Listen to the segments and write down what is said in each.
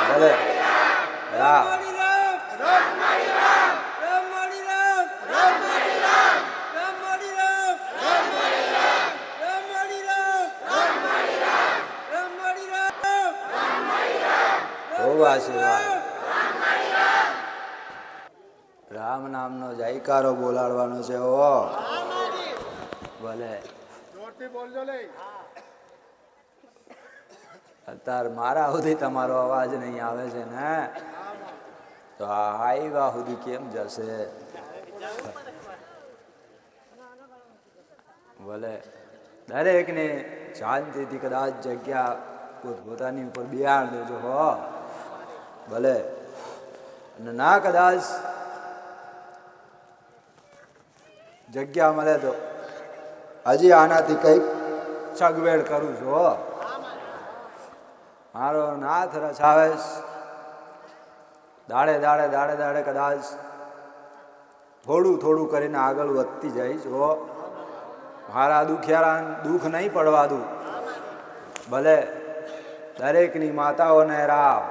ભલે રામ ખૂબ આશીર્વાદ. રામ નામનો જયકારો બોલાડવાનો છે. ઓ ભલે અત્યારે મારા સુધી તમારો અવાજ નહીં આવે છે ને, તો આ હાઈવા સુધી કેમ જશે? ભલે દરેકને શાંતિથી કદાચ જગ્યા પોતપોતાની ઉપર બિહાર દેજો. હો ભલે. અને ના કદાચ જગ્યા મળે તો હજી આનાથી કંઈક સગવેડ કરું છું. હો મારો નાથ રસાવેશ દાડે દાડે દાડે દાડે કદાચ થોડું થોડું કરીને આગળ વધતી જઈશ. હો મારા દુખિયારા દુઃખ નહીં પડવા દઉં. ભલે દરેકની માતાઓને રામ,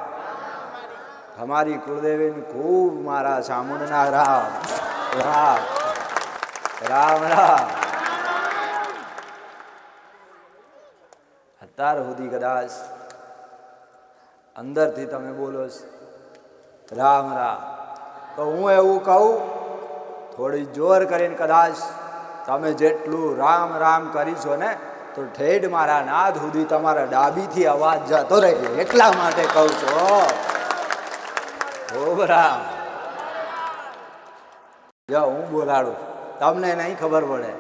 તમારી કુળદેવીને ખૂબ મારા ચામુંડના રામ રામ રામ રામ. અત્યાર સુધી કદાચ અંદરથી તમે બોલો રામ રામ, તો હું એવું કહું થોડી જોર કરીને કદાચ તમે જેટલું રામ રામ કરીશો ને તો ઠેઠ મારા નાદ સુધી તમારા ડાબીથી અવાજ જતો રહે. એટલા માટે કહું છું ખૂબ રામ. જો હું બોલાડું તમને નહીં ખબર પડે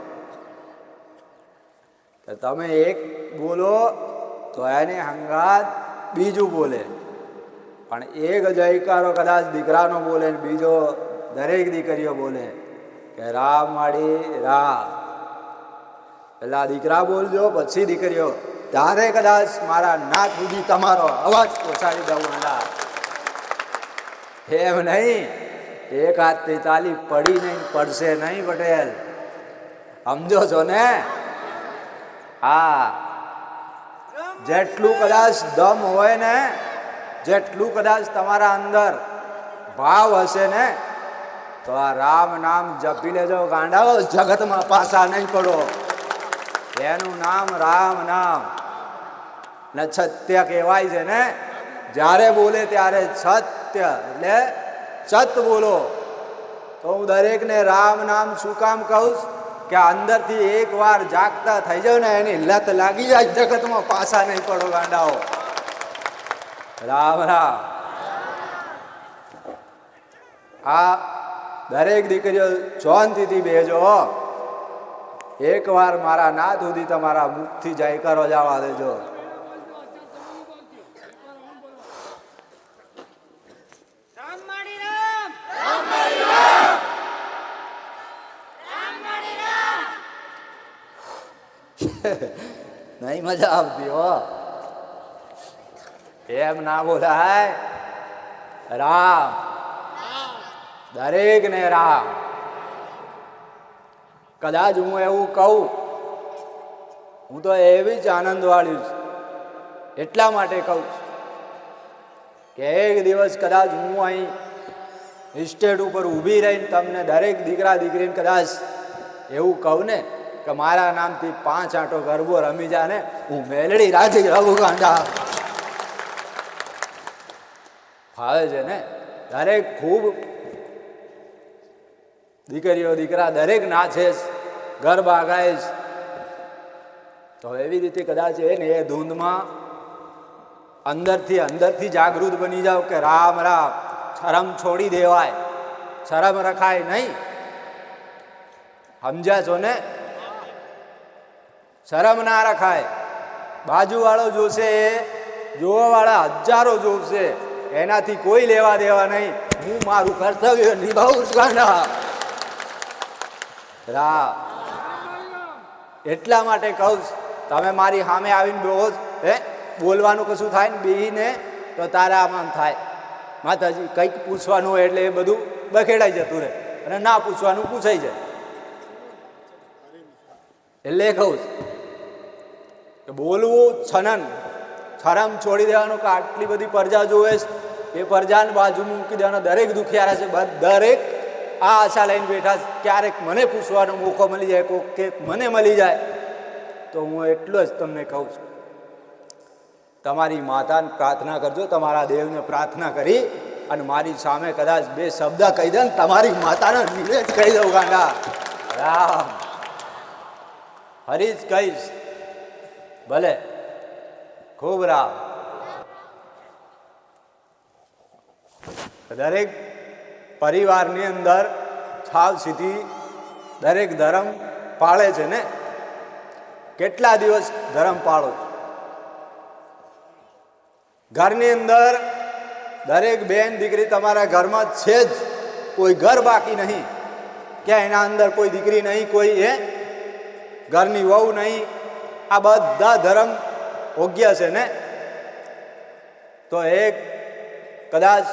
કે તમે એક બોલો તો એને હંગાત બીજું બોલે, પણ એક જયકારો કદાચ દીકરાનો બોલે ને બીજો દરેક દીકરીઓ બોલે કે રામ માડી રામ. પેલા દીકરા બોલજો પછી દીકરીઓ, ત્યારે કદાચ મારા નાક સુધી તમારો અવાજ પહોંચાડી દઉં. એમ નહીં એક હાથથી ચાલી પડી નહીં પડશે નહીં પટેલ, સમજો છો ને? હા, જેટલું કદાચ દમ હોય ને, જેટલું કદાચ તમારા અંદર ભાવ હશે ને, તો આ રામ નામ જપી લેજો. ગાંડાઓ જગતમાં પાછા નહીં પડો. એનું નામ રામ નામ ને સત્ય કહેવાય છે ને. જ્યારે બોલે ત્યારે સત્ય એટલે સત બોલો. તો હું દરેકને રામ નામ શું કામ કહું કે અંદરથી એક વાર જાગતા થઈ જાવ ને, એની લત લાગી જાય, જગતમાં પાછા નહીં પડો ગાંડાઓ. રામ રામ. આ દરેક દીકરીઓ શાંતિથી બેજો. એક વાર મારા નાદ સુધી તમારા મુખથી જયકારો જવા દેજો. નહીં મજા આવતી હો, એમ ના બોલાય. રામ દરેક ને રામ. કદાચ હું એવું કહું, હું તો એવી જ આનંદ વાળી છું. એટલા માટે કહું કે એક દિવસ કદાચ હું અહીં સ્ટેજ ઉપર ઊભી રહીને તમને દરેક દીકરા દીકરીને કદાચ એવું કહું ને કે મારા નામથી 5 આંટો ગરબો રમી જા ને, હું મેલડી રાજી રહું. ગાંડા ફાવે છે ને? દરેક ખૂબ દીકરીઓ દીકરા દરેક નાચે, ગરબા ગાય. તો એવી રીતે કદાચ એને એ ધૂંધમાં અંદરથી જાગૃત બની જાઓ કે રામ રામ. શરમ છોડી દેવાય, શરમ રખાય નહીં. સમજ્યા છો ને? શરમ ના રખાય. બાજુવાળો જોશે, જોવાવાળા હજારો જોશે, એનાથી કોઈ લેવા દેવા નહીં. હું મારું કર્તવ્ય નિભાવું છું. રામ એટલા માટે કહું, તમે મારી સામે આવીને બોલો બોલવાનું કશું થાય ને બેહીને તો તારા આમાં થાય. માતાજી કંઈક પૂછવાનું હોય એટલે એ બધું બખેડાઈ જતું રહે, અને ના પૂછવાનું પૂછાઈ જાય. એટલે કહું કે બોલવું છનન શરમ છોડી દેવાનું કે આટલી બધી પ્રજા જોવે એ પ્રજાને બાજુ મૂકી દેવાનો. દરેક દુખિયારા છે, દરેક આ આશા લઈને બેઠા. ક્યારેક મને પૂછવાનો મોકો મળી જાય, કોક કે મને મળી જાય, તો હું એટલું જ તમને કહું છું, તમારી માતાને પ્રાર્થના કરજો, તમારા દેવને પ્રાર્થના કરી અને મારી સામે કદાચ બે શબ્દ કહી દે ને તમારી માતાને નિવેદ કહી દઉં ગાંડા રામ હરી જ કહીશ, ભલે ખૂબ રામ. દરેક પરિવારની અંદર છાવ સીધી દરેક ધર્મ પાળે છે ને. કેટલા દિવસ ધર્મ પાળો? ઘરની અંદર દરેક બેન દીકરી તમારા ઘરમાં છે જ, કોઈ ઘર બાકી નહીં કે એના અંદર કોઈ દીકરી નહીં, કોઈ એ ઘરની વહુ નહીં. આ બધા ધર્મ યોગ્ય છે ને. તો એક કદાચ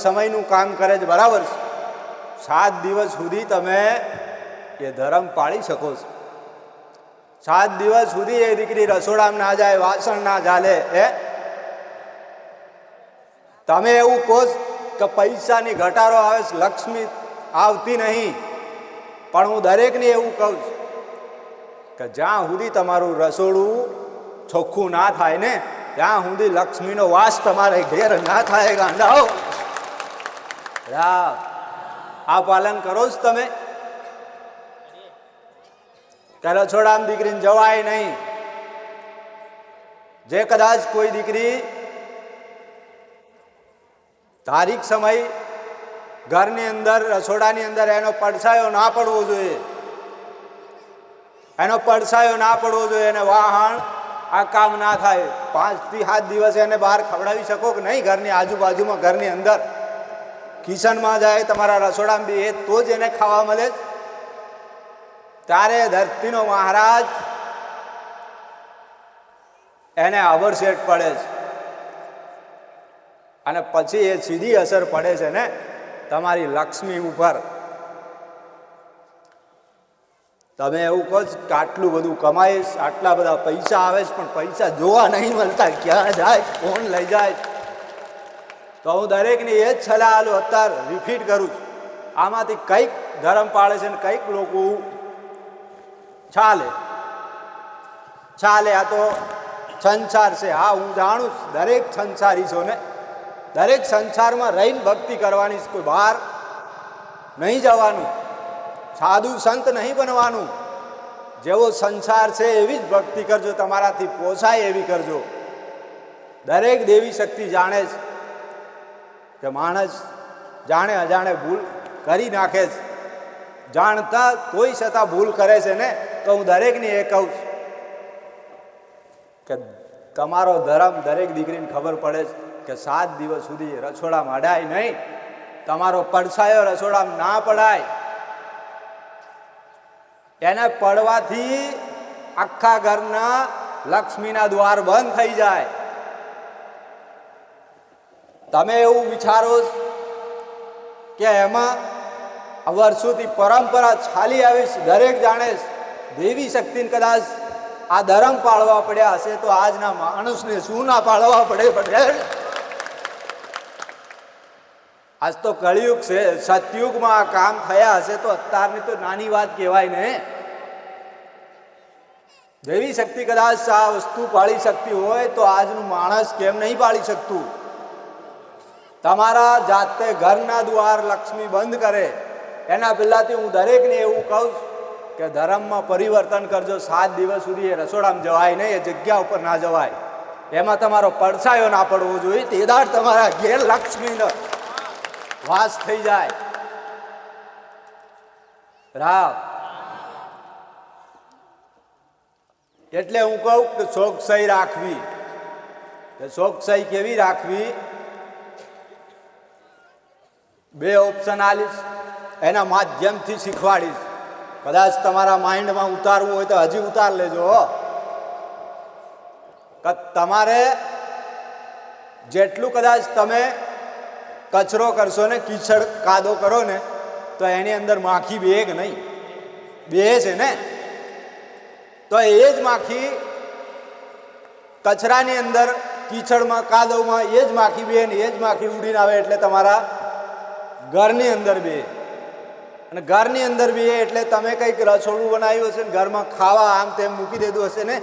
સમયનું કામ કરે છે, બરાબર છે. 7 દિવસ સુધી તમે એ ધર્મ પાળી શકો છો. 7 દિવસ સુધી એ દીકરી રસોડામાં ના જાય, વાસણ ના ચાલે. તમે એવું કહો કે પૈસાની ઘટાડો આવે છે, લક્ષ્મી આવતી નહીં, પણ હું દરેકને એવું કહું છું કે જ્યાં સુધી તમારું રસોડું ચોખ્ખું ના થાય ને ત્યાં સુધી લક્ષ્મીનો વાસ તમારે ઘેર ના થાય ગાંડાઓ. આ પાલન કરો જ તમે કે રસોડામાં દીકરીને જવાય નહીં. જે કદાચ કોઈ દીકરી તારીખ સમય ઘરની અંદર રસોડાની અંદર એનો પડછાયો ના પડવો જોઈએ, એનો પડછાયો ના પડવો જોઈએ, એને વાહણ આ કામ ના થાય. 5 થી 7 દિવસ એને બહાર ખવડાવી શકો કે નહીં? ઘરની આજુબાજુમાં, ઘરની અંદર, કિચનમાં જાય, તમારા રસોડામાં બી એ તો જ એને ખાવા મળે. ત્યારે ધરતીનો મહારાજ એને અવરસેટ પડે છે અને પછી એ સીધી અસર પડે છે ને તમારી લક્ષ્મી ઉપર. તમે એવું કહો કે આટલું બધું કમાઈશ, આટલા બધા પૈસા આવે છે, પણ પૈસા જોવા નહીં મળતા, ક્યાં જાય, કોણ લઈ જાય? તો હું દરેકની એ જ સલાહ આલું, અત્યારે રિપીટ કરું છું. આમાંથી કંઈક ધર્મ પાળે છે ને કંઈક લોકો ચાલે. આ તો સંસાર છે. હા, હું જાણું છું, દરેક સંસારી છો ને. દરેક સંસારમાં રહીને ભક્તિ કરવાની, કોઈ બહાર નહીં જવાનું, સાધુ સંત નહીં બનવાનું. જેવો સંસાર છે એવી જ ભક્તિ કરજો, તમારાથી પોસાય એવી કરજો. દરેક દેવી શક્તિ જાણે છે કે માણસ જાણે અજાણે ભૂલ કરી નાખે છે. જાણતા તોય છતાં ભૂલ કરે છે ને. તો હું દરેકને એ કહું છું કે તમારો ધર્મ દરેક દીકરીને ખબર પડે છે કે 7 દિવસ સુધી રસોડામાં અડાય નહીં, તમારો પડછાયો રસોડામાં ના પડાય. એને પડવાથી આખા ઘરના લક્ષ્મીના દ્વાર બંધ થઈ જાય. તમે એવું વિચારો કે એમાં વર્ષોથી પરંપરા ચાલી આવી છે, દરેક જાણે દેવી શક્તિને કદાચ આ ધર્મ પાળવા પડ્યા હશે તો આજના માણસને શું ના પાળવા પડે? આજ તો કળિયુગ છે, સતયુગમાં આ કામ થયા હશે તો અત્યારની તો નાની વાત કહેવાય ને. દેવી શક્તિ કદાચ આ વસ્તુ પાળી શકતી હોય તો આજનું માણસ કેમ નહીં પાળી શકતું? તમારા જાતે ઘરના દ્વાર લક્ષ્મી બંધ કરે એના પહેલાથી હું દરેકને એવું કહું કે ધર્મમાં પરિવર્તન કરજો. 7 દિવસ સુધી એ રસોડામાં જવાય નહીં, એ જગ્યા ઉપર ના જવાય, એમાં તમારો પડછાયો ના પડવો જોઈએ. તે દાડ તમારા ઘેર લક્ષ્મીનો વાસ થઈ જાય. રામ એટલે હું કહું કે ચોકસાઈ રાખવી. ચોકસાઈ કેવી રાખવી? 2 ઓપ્શન આલીશ, એના માધ્યમથી શીખવાડીશ. કદાચ તમારા માઇન્ડમાં ઉતારવું હોય તો હજી ઉતાર લેજો. કે તમારે જેટલું કદાચ તમે કચરો કરશો ને, કીચડ કાદો કરો ને, તો એની અંદર માખી બેગ નહીં, બેહે છે ને, તો એ જ માખી કચરાની અંદર, કીચડમાં, કાદવમાં એ જ માખી બેહે ને એ જ માખી ઉડીને આવે એટલે તમારા ઘરની અંદર બેહે. અને ઘરની અંદર બેહે એટલે તમે કંઈક રસોડું બનાવ્યું હશે ને ઘરમાં ખાવા આમ તેમ મૂકી દીધું હશે ને,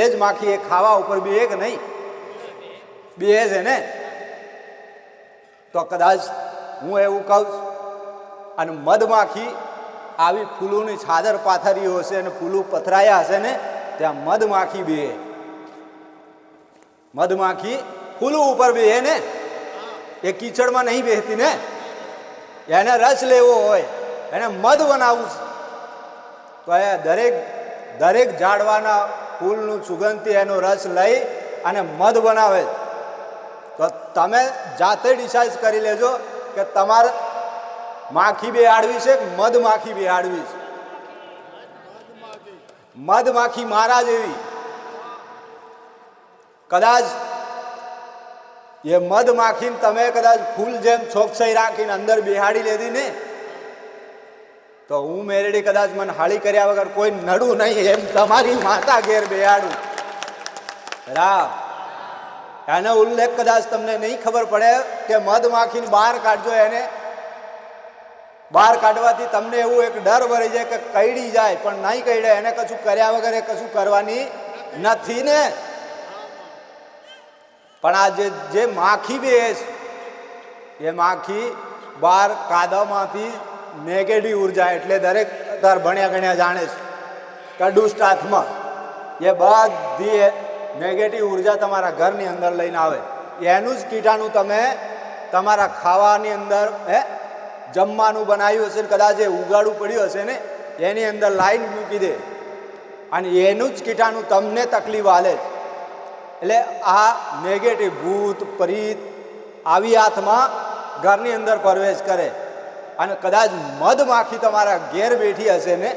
એ જ માખી એ ખાવા ઉપર બેહે કે નહીં? બેહે છે ને. તો કદાચ હું એવું કહું, અને મધમાખી આવી ફૂલોની છાદર પાથરી હશે અને ફૂલો પથરાયા હશે ને, ત્યાં મધમાખી બેહે. મધમાખી ફૂલો ઉપર બેહે ને, એ કીચડમાં નહીં બેહતી ને. એને રસ લેવો હોય, એને મધ બનાવવું છે, તો એ દરેક ઝાડવાના ફૂલનું સુગંધથી એનો રસ લઈ અને મધ બનાવે. તો તમે જાતે ડિસાઇડ કરી લેજો કે તમારે માખી બેહાડવી છે કે મધમાખી બેહાડવી છે. મધમાખી મારા જેવી. કદાચ એ મધમાખીને તમે કદાચ ફૂલ જેમ ચોકસાઈ રાખીને અંદર બેહાડી લીધી ને, તો હું મેરડી કદાચ મને હાળી કર્યા વગર કોઈ નડું નહીં એમ તમારી માતા ઘેર બેહાડું. રામ એનો ઉલ્લેખ કદાચ તમને નહીં ખબર પડે કે મધમાખીને બહાર કાઢજો. એને બહાર કાઢવાથી તમને એવું એક ડર ભરાઈ જાય કે કઈડી જાય, પણ નહીં કઈડે. એને કશું કર્યા વગર એ કશું કરવાની નથી ને. પણ આ જે માખી બેસે, એ માખી બહાર કાદવમાંથી નેગેટિવ ઉર્જા, એટલે દરેક તાર ભણ્યા ગણ્યા જાણે છે કે દુષ્ટ આત્મા, એ બધી નેગેટિવ ઉર્જા તમારા ઘરની અંદર લઈને આવે. એનું જ કીટાણું તમે તમારા ખાવાની અંદર જમવાનું બનાવ્યું હશે ને કદાચ એ ઉગાડું પડ્યું હશે ને, એની અંદર લાઈન મૂકી દે અને એનું જ કીટાણું તમને તકલીફ આલે. એટલે આ નેગેટિવ ભૂત પ્રીત આવી આત્મા ઘરની અંદર પ્રવેશ કરે. અને કદાચ મધમાખી તમારા ઘેર બેઠી હશે ને,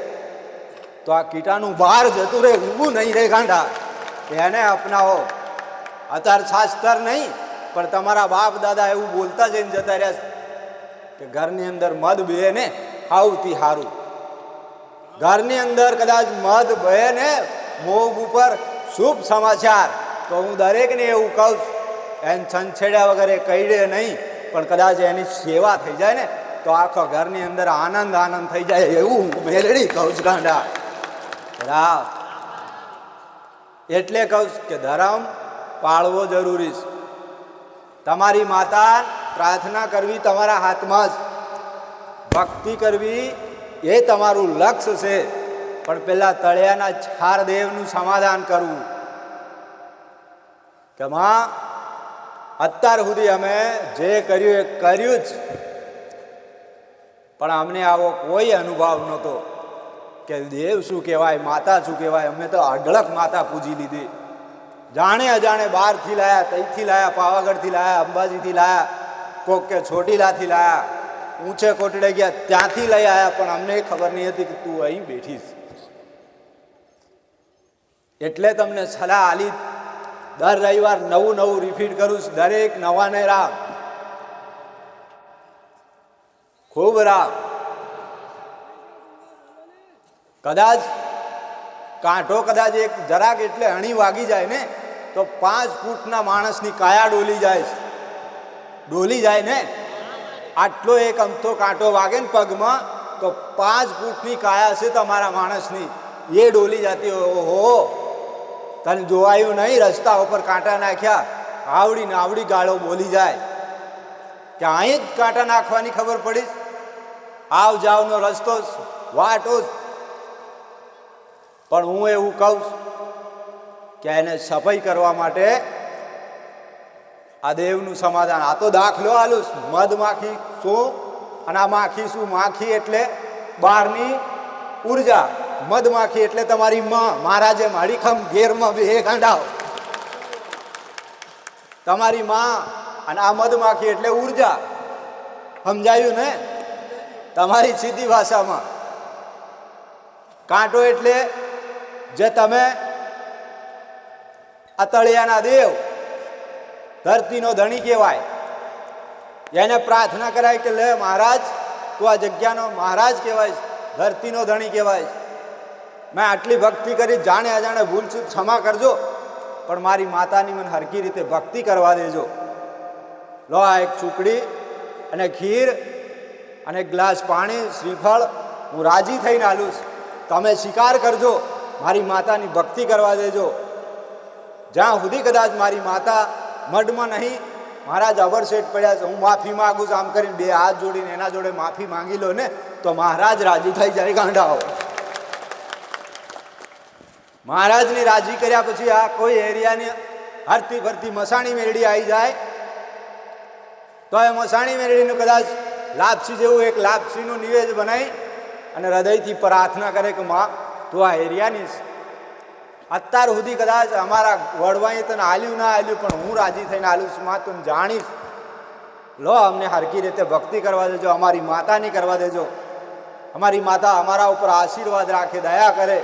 તો આ કીટાણું બહાર જતું રહે, ઊભું નહીં રહે ગાંડા. એને અપનાવો. અત્યારે શાસ્ત્ર નહીં પણ તમારા બાપ દાદા એવું બોલતા જઈને જતા રહ્યા કે ઘરની અંદર મધ બેહે ને સૌથી સારું. ઘરની અંદર કદાચ મધ બેહે ને મોગ ઉપર શુભ સમાચાર, તો હું દરેકને એવું કહું, એને છંછેડ્યા વગર એ કહીડે નહીં, પણ કદાચ એની સેવા થઈ જાય ને, તો આખા ઘરની અંદર આનંદ થઈ જાય. એવું મેલડી કહું છું ગાંડા. રામ એટલે કહું કે ધર્મ પાળવો જરૂરી છે. તમારી માતા પ્રાર્થના કરવી તમારા હાથમાં જ, ભક્તિ કરવી એ તમારું લક્ષ્ય છે. પણ પેલા તળિયાના ચાર દેવનું સમાધાન કરવું કે માં અત્યાર સુધી અમે જે કર્યું એ કર્યું જ, પણ અમને આવો કોઈ અનુભવ નહોતો કે દેવ શું કહેવાય, માતા શું કહેવાય. અમે તો અઢળક માતા પૂજી લીધી. જાણે અજાણે બહારથી લાયા, તઈથી લાયા, પાવાગઢથી લાયા, અંબાજીથી લાયા, કોક કે ચોટીલાથી લાયા, ઊંચે કોટડે ગયા ત્યાંથી લઈ આવ્યા, પણ અમને ખબર નહીં હતી કે તું અહીં બેઠીશ. એટલે તમને સલાહ આલી, દર રવિવાર નવું રિપીટ કરું છું. દરેક નવાને રામ, ખૂબ રામ. કદાચ કાંઠો કદાચ એક જરાક એટલે અણી વાગી જાય ને, તો 5 ફૂટના માણસની કાયા ડોલી જાય ને. આટલો એક અમથો કાંટો વાગે ને પગમાં, તો 5 ફૂટની કાયા છે તમારા માણસની, એ ડોલી જતી. ઓહો, તને જોવાયું નહીં? રસ્તા ઉપર કાંટા નાખ્યા, આવડી ગાળો બોલી જાય કે અહીં જ કાંટા નાખવાની ખબર પડી. આવ જાવનો રસ્તો વાટો. પણ હું એવું કહું કે એને સફાઈ કરવા માટે આ દેવનું સમાધાન. આ તો દાખલો આલું, મધમાખી શું અને આ માખી શું. માખી એટલે બહારની ઉર્જા, મધમાખી એટલે તમારી માં. મહારાજે માડીખમ ઘેરમાં બે ગાંડાઓ, તમારી માં. અને આ મધમાખી એટલે ઉર્જા. સમજાયું ને તમારી સીધી ભાષામાં? કાંટો એટલે જે તમે અતળિયાના દેવ, ધરતીનો ધણી કહેવાય, એને પ્રાર્થના કરાય કે લે મહારાજ, તું આ જગ્યાનો મહારાજ કહેવાય, ધરતીનો ધણી કહેવાય. મેં આટલી ભક્તિ કરી, જાણે અજાણે ભૂલ ચૂક ક્ષમા કરજો, પણ મારી માતાની મને હરખી રીતે ભક્તિ કરવા દેજો. લો આ એક ચૂકડી અને ખીર અને એક ગ્લાસ પાણી, શ્રીફળ હું રાજી થઈને આલું. તમે સ્વીકાર કરજો, મારી માતાની ભક્તિ કરવા દેજો. જ્યાં સુધી કદાચ મારી માતા મઢમાં નહીં, મહારાજ અવરસેટ પડ્યા છે, હું માફી માગું છું, આમ કરીને બે હાથ જોડીને એના જોડે માફી માંગી લો ને તો મહારાજ રાજી થઈ જાય. ગાંડાઓ, મહારાજને રાજી કર્યા પછી આ કોઈ એરિયાની હરતી ફરતી મસાણી મેરડી આવી જાય તો એ મસાણી મેરડીનું કદાચ લાપસી જેવું એક લાપસીનું નિવેદ બનાવી અને હૃદયથી પ્રાર્થના કરે કે માં તું આ એરિયાની અત્યાર સુધી કદાચ અમારા વડવાએ તને આલ્યું ના આલ્યું, પણ હું રાજી થઈને આલ્યું છું માં, તું જાણીશ. લો અમને હરખી રીતે ભક્તિ કરવા દેજો, અમારી માતાની કરવા દેજો. અમારી માતા અમારા ઉપર આશીર્વાદ રાખે, દયા કરે.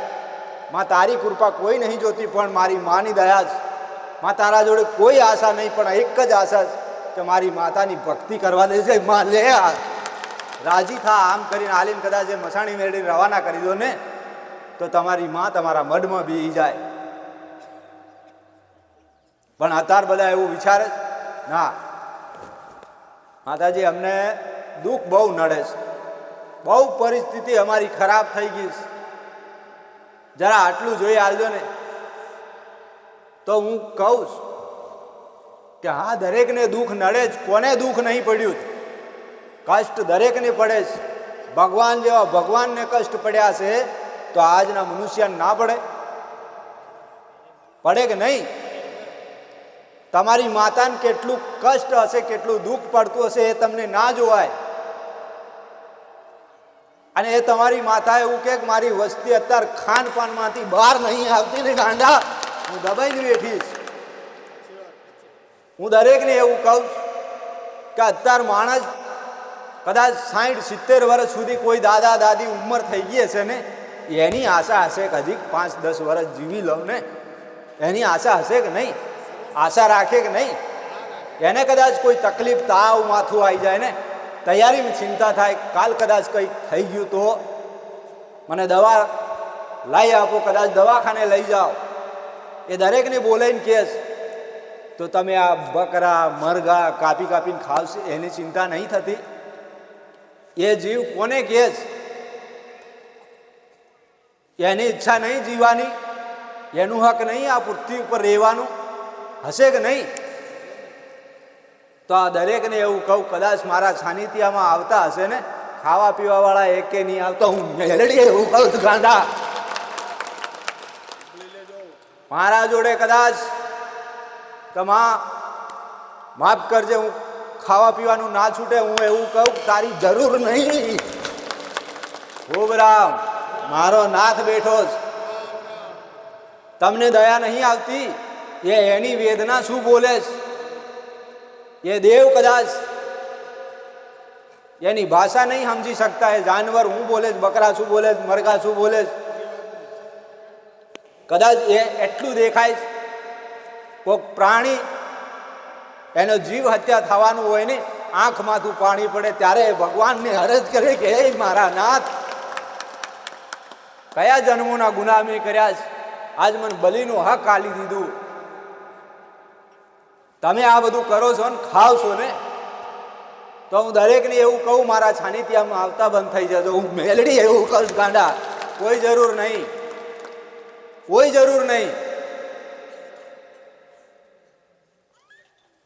માં તારી કૃપા કોઈ નહીં જોતી, પણ મારી માની દયા જ. માં તારા જોડે કોઈ આશા નહીં, પણ એક જ આશા કે મારી માતાની ભક્તિ કરવા દેજે. માં લે રાજી થા. આમ કરીને આલીને કદાચ એ મસાણી મેળવીને રવાના કરી દો ને તો તમારી માં તમારા મઢમાં બી જાય. પણ અત્યારે બધા એવું વિચારે ના, માતાજી અમને દુઃખ બહુ નડે છે, બહુ પરિસ્થિતિ અમારી ખરાબ થઈ ગઈ છે, જરા આટલું જોઈ આવજો ને. તો હું કહું કે હા, દરેકને દુઃખ નડે જ, કોને દુઃખ નહીં પડ્યું? કષ્ટ દરેકને પડે છે. ભગવાન જેવા ભગવાનને કષ્ટ પડ્યા છે તો આજના મનુષ્યને ના પડે? પડે કે નહીં? તમારી માતાને કેટલું કષ્ટ હશે, કેટલું દુઃખ પડતું હશે એ તમને ના જોવાય. અને એ તમારી માતા એવું કે મારી વસ્તી અત્યારે ખાનપાનમાંથી બહાર નહીં આવતી ને ગાંડા, હું દબાઈને બેઠીશ. હું દરેકને એવું કહું કે અત્યારે માણસ કદાચ 60-70 વર્ષ સુધી કોઈ દાદા દાદી ઉંમર થઈ ગઈ હશે ને, એની આશા હશે કે હજી 5-10 વર્ષ જીવી લઉં ને, એની આશા હશે કે નહીં? આશા રાખે કે નહીં? એને કદાચ કોઈ તકલીફ, તાવ, માથું આવી જાય ને, તૈયારીમાં ચિંતા થાય, કાલ કદાચ કંઈક થઈ ગયું તો મને દવા લાવી આપો, કદાચ દવાખાને લઈ જાઓ. એ દરેકને બોલાવીને કહે તો તમે આ બકરા મરઘા કાપી કાપીને ખાવશે એની ચિંતા નહીં થતી? એ જીવ કોને કહે? એની ઈચ્છા નહીં જીવવાની? એનું હક નહીં આ પૃથ્વી ઉપર રહેવાનું? હશે કે નહીં? તો આ દરેકને એવું કહું, કદાચ મારા સાનિધ્યમાં આવતા હશે ને, ખાવા પીવા વાળા એકે નહીં આવતો, હું મેલડી એવું કહું છું ગાંડા. મારા જોડે કદાચ તમા માફ કરજે, હું ખાવા પીવાનું ના છૂટે, હું એવું કહું તારી જરૂર નહીં. ખૂબ રામ, મારો નાથ બેઠો જ, તમને દયા નહીં આવતી? એ એની વેદના શું બોલે? એ દેવ કદાચ એની ભાષા નહીં સમજી શકતા. એ જાનવર હું બોલે, બકરા શું બોલે, મરઘા શું બોલે, કદાચ એ એટલું દેખાય. કોઈક પ્રાણી એનો જીવ હત્યા થવાનું હોય ને, આંખમાંથી પાણી પડે ત્યારે ભગવાનને અરજ કરે કે હે મારા નાથ, કયા જન્મોના ગુનાહ મેં કર્યા છે, આજ મને બલીનું હક આલી દીધું. તમે આ બધું કરો છો ને ખાવ છો ને, તો હું દરેકને એવું કહું મારા સાનિધ્યમાં આવતા બંધ થઈ જજો. હું મેલડી એવું કહું ગાંડા, કોઈ જરૂર નહીં, કોઈ જરૂર નહીં.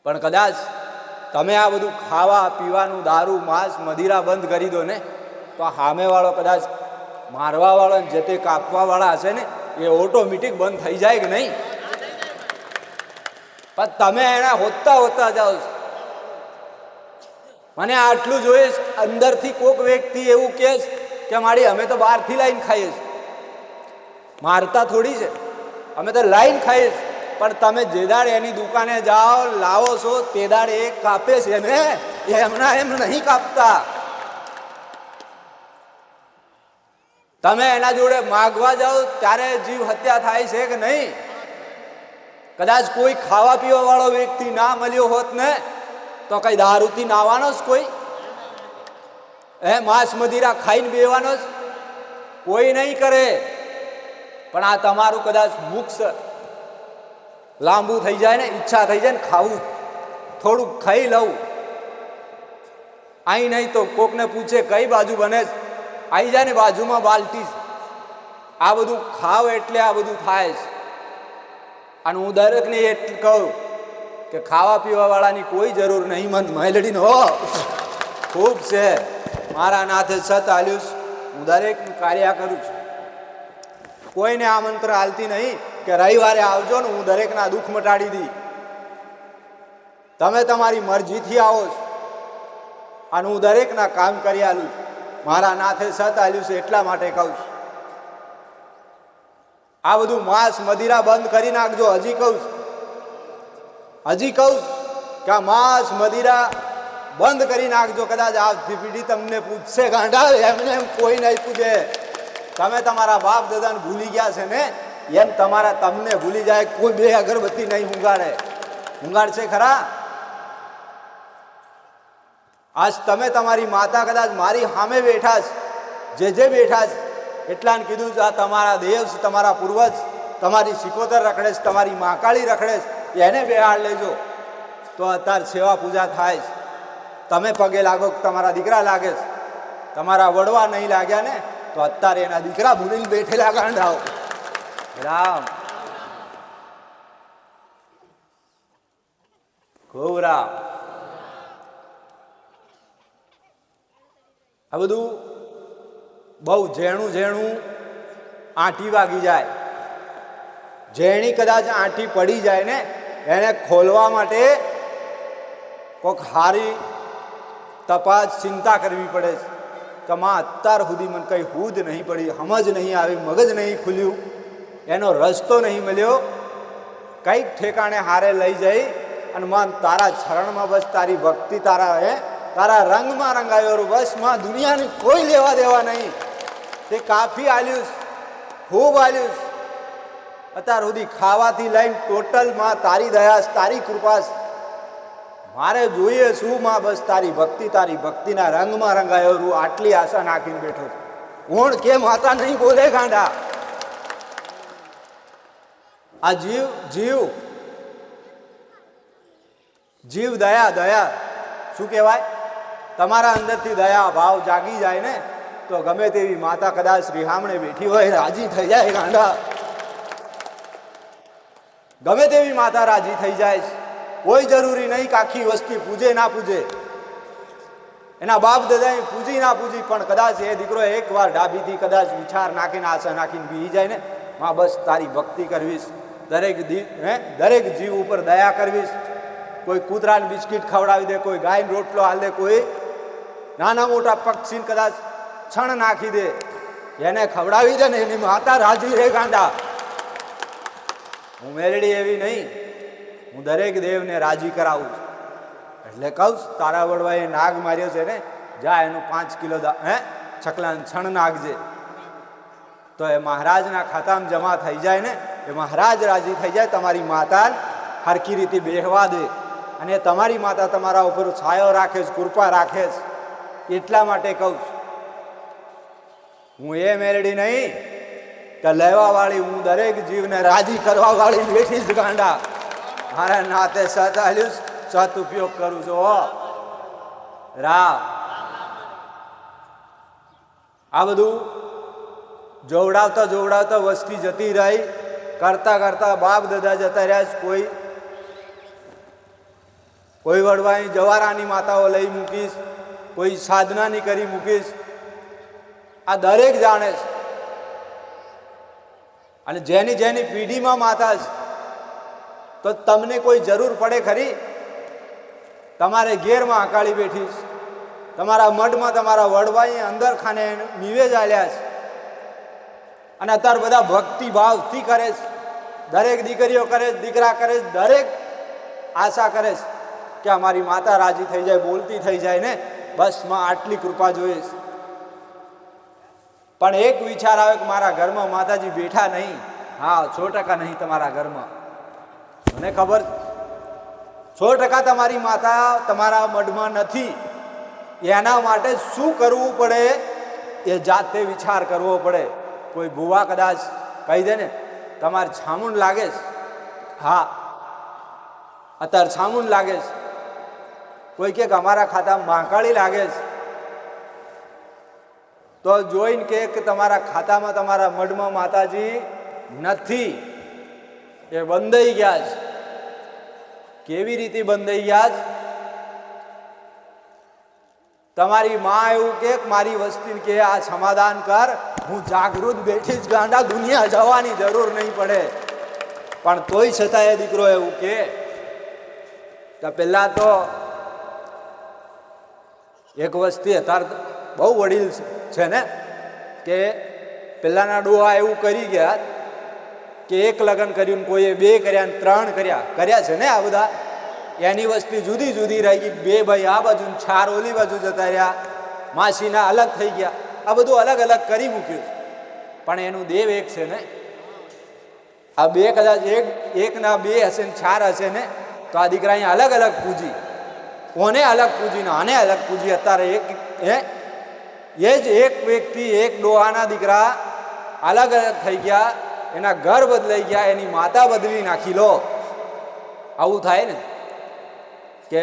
પણ કદાચ તમે આ બધું ખાવા પીવાનું, દારૂ માંસ મદિરા બંધ કરી દો ને, તો સામેવાળો કદાચ મારવાવાળો જે તે કાપવાવાળા હશે ને, એ ઓટોમેટિક બંધ થઈ જાય કે નહીં? પણ તમે એના હોતા હોતા જાઓ. મને આટલું જોઈએ, અંદરથી કોઈક વ્યક્તિ એવું કહે કે મારી અમે તો બહારથી લાઈન ખાઈએ છીએ, મારતા થોડી છે, અમે તો લાઈન ખાઈએ છીએ. પણ તમે જે દાડે એની દુકાને જાઓ, લાવો છો, તે દાડે એ કાપે છે ને, એમના એમ નહીં કાપતા. તમે એના જોડે માગવા જાઓ ત્યારે જીવ હત્યા થાય છે કે નહીં? કદાચ કોઈ ખાવા પીવા વાળો વ્યક્તિ ના મળ્યો હોત ને, તો કઈ દારૂથી નાવાનો જ કોઈ? માંસ મદિરા ખાઈને બેવાનો જ કોઈ નહીં કરે. પણ આ તમારું કદાચ મુખ લાંબુ થઈ જાય ને, ઈચ્છા થઈ જાય ને ખાવું, થોડુંક ખાઈ લઉં, અહીં નહીં તો કોકને પૂછે કઈ બાજુ બને, આવી જાય ને બાજુમાં બાલટી, આ બધું ખાવ એટલે આ બધું થાય છે. અને હું દરેકને એટલું કહું કે ખાવા પીવા વાળાની કોઈ જરૂર નહીં, મન મેલડીને હો ખૂબ છે. મારા નાથે સત આલ્યું, હું દરેકનું કાર્ય કરું છું. કોઈને આમંત્રણ હાલતી નહીં કે રવિવારે આવજો ને હું દરેકના દુઃખ મટાડી દી. તમે તમારી મરજીથી આવો છો અને હું દરેકના કામ કરી આલું છું. મારા નાથે સત આલ્યું છે એટલા માટે કહું છું. આ બધું માંસ મદિરા બંધ કરી નાખજો. હજી કહું કે આ માંસ મદિરા બંધ કરી નાખજો. કદાચ આ પેઢી તમને પૂછશે ગાંડા, એમને એમ કોઈ નહીં પૂછે. તમે તમારા બાપ દાદાને ભૂલી ગયા છે ને, એમ તમને ભૂલી જાય. કોઈ બે અગરબત્તી નહીં ઊંઘાડશે ખરા? આજ તમે તમારી માતા કદાચ મારી સામે બેઠા છે, જે બેઠા છે એટલાને કીધું આ તમારા દેવ છે, તમારા પૂર્વજ, તમારી સિકોતર રખડે છે, તમારી માકાળી રખડે છે, એને બેહાડ લેજો તો અત્યારે સેવા પૂજા થાય છે. તમે પગે લાગો, તમારા દીકરા લાગે છે, તમારા વડવા નહીં લાગ્યા ને તો અત્યારે એના દીકરા ભૂલીને બેઠેલા ગાંડાઓ. રામ ખૂબ રામ. આ બધું બહુ ઝેણું આંટી વાગી જાય. ઝેણી કદાચ આંટી પડી જાય ને એને ખોલવા માટે કોઈક હારી તપાસ ચિંતા કરવી પડે છે કે માં અત્યાર સુધી મને કંઈ હૂદ નહીં પડી, સમજ નહીં આવી, મગજ નહીં ખુલ્યું, એનો રસ્તો નહીં મળ્યો. કંઈક ઠેકાણે હારે લઈ જઈ અને માં તારા ચરણમાં બસ તારી ભક્તિ, તારા રંગમાં રંગાયો. બસ માં દુનિયાની કોઈ લેવા દેવા નહીં. તે કાફી આલ્યું, ખૂબ આલ્યું. અત્યાર સુધી ખાવાથી લઈને ટોટલમાં તારી દયા, તારી કૃપા. મારે જોઈએ શું માં? બસ તારી ભક્તિ, તારી ભક્તિના રંગમાં રંગાયો. આટલી આશા નાખીને બેઠો છું. કોણ કે માતા નહીં બોલે ગાંડા? આ જીવ દયા શું કહેવાય? તમારા અંદરથી દયા ભાવ જાગી જાય ને તો ગમે તેવી માતા કદાચ રિહામણે બેઠી હોય રાજી થઈ જાય ગાંડા. ગમે તેવી માતા રાજી થઈ જાય. કોઈ જરૂરી નહીં કે આખી વસ્તી પૂજે ના પૂજે, એના બાપ દાદા પૂજી ના પૂજી, પણ કદાચ એ દીકરો એકવાર ડાબીથી કદાચ વિચાર નાખીને આશા નાખીને બીજી જાય ને, માં બસ તારી ભક્તિ કરવીશ, દરેક જીવ ઉપર દયા કરવીશ. કોઈ કૂતરાને બિસ્કીટ ખવડાવી દે, કોઈ ગાયને રોટલો હાલ દે, કોઈ નાના મોટા પક્ષીને કદાચ છણ નાખી દે, એને ખવડાવી દે ને એની માતા રાજી રે ગાંડા. હું મેલડી એવી નહીં, હું દરેક દેવને રાજી કરાવું છું. એટલે કહું તારા વડવાએ નાગ માર્યો છે ને, જા એનું 5 કિલો છકલાને છણ નાખજે તો એ મહારાજના ખાતામાં જમા થઈ જાય ને, એ મહારાજ રાજી થઈ જાય. તમારી માતા હરખી રીતે બેહવા દે અને તમારી માતા તમારા ઉપર છાયો રાખે છે, કૃપા રાખે છે. એટલા માટે કહું છું, હું એ મેલડી નહીં કે લેવા વાળી, હું દરેક જીવને રાજી કરવા વાળી બેઠી જ ગાંડા. મારા નાતે સત આલ્યું, સત ઉપયોગ કરું છું. રામ આ બધું જોવડાવતા વસ્તી જતી રહી, કરતા બાપ દાદા જતા રહ્યા. કોઈ વડવાની જવારાની માતાઓ લઈ મૂકીશ, કોઈ સાધનાની કરી મૂકીશ. આ દરેક જાણે છે. અને જેની પેઢીમાં માતા છે તો તમને કોઈ જરૂર પડે ખરી? તમારે ઘેરમાં અકાળી બેઠી છે, તમારા મઢમાં તમારા વડવાઈ અંદર ખાને નિવેદ આલ્યા છે અને અત્યારે બધા ભક્તિ ભાવથી કરે છે. દરેક દીકરીઓ કરે છે, દીકરા કરે છે, દરેક આશા કરે છે કે અમારી માતા રાજી થઈ જાય, બોલતી થઈ જાય ને, બસ માં આટલી કૃપા જોઈએ છે. પણ એક વિચાર આવે કે મારા ઘરમાં માતાજી બેઠા નહીં. હા, 100% નહીં તમારા ઘરમાં, મને ખબર. 100% તમારી માતા તમારા મઢમાં નથી. એના માટે શું કરવું પડે એ જાતે વિચાર કરવો પડે. કોઈ ભુવા કદાચ કહી દે ને તમારે છામુંડ લાગે છે, હા અત્યારે છામુંડ લાગે છે, કોઈ કે અમારા ખાતામાં માંકાળી લાગે છે, તો જોઈને કે તમારા ખાતામાં તમારા મઢમાં માતાજી નથી, એ બંધાઈ ગયા છે. કેવી રીતે બંધાઈ ગયા છે? તમારી માં એવું કે મારી વસ્તી કે આ સમાધાન કર, હું જાગૃત બેઠી જ ગાંડા, દુનિયા જવાની જરૂર નહીં પડે. પણ તોય છતાં એ દીકરો એવું કે પેલા તો એક વસ્તી અત્યારે બહુ વડીલ છે ને કે પેલાના ડોહા એવું કરી ગયા કે એક લગ્ન કર્યું ને કોઈએ 2 કર્યા ને 3 કર્યા છે ને. આ બધા એની વસ્તી જુદી જુદી રહી ગઈ, 2 ભાઈ આ બાજુ 4 ઓલી બાજુ જતા રહ્યા, માસીના અલગ થઈ ગયા, આ બધું અલગ અલગ કરી મૂક્યું. પણ એનું દેવ એક છે ને. આ 2 કદાચ એકના 2 હશે ને 4 હશે ને, તો આ દીકરા અહીંયા અલગ અલગ પૂજી, કોને અલગ પૂજી ને આને અલગ પૂજી. અત્યારે એ જ એક વ્યક્તિ, એક ડોહાના દીકરા અલગ અલગ થઈ ગયા, એના ઘર બદલાઈ ગયા, એની માતા બદલી નાખી લો. આવું થાય ને કે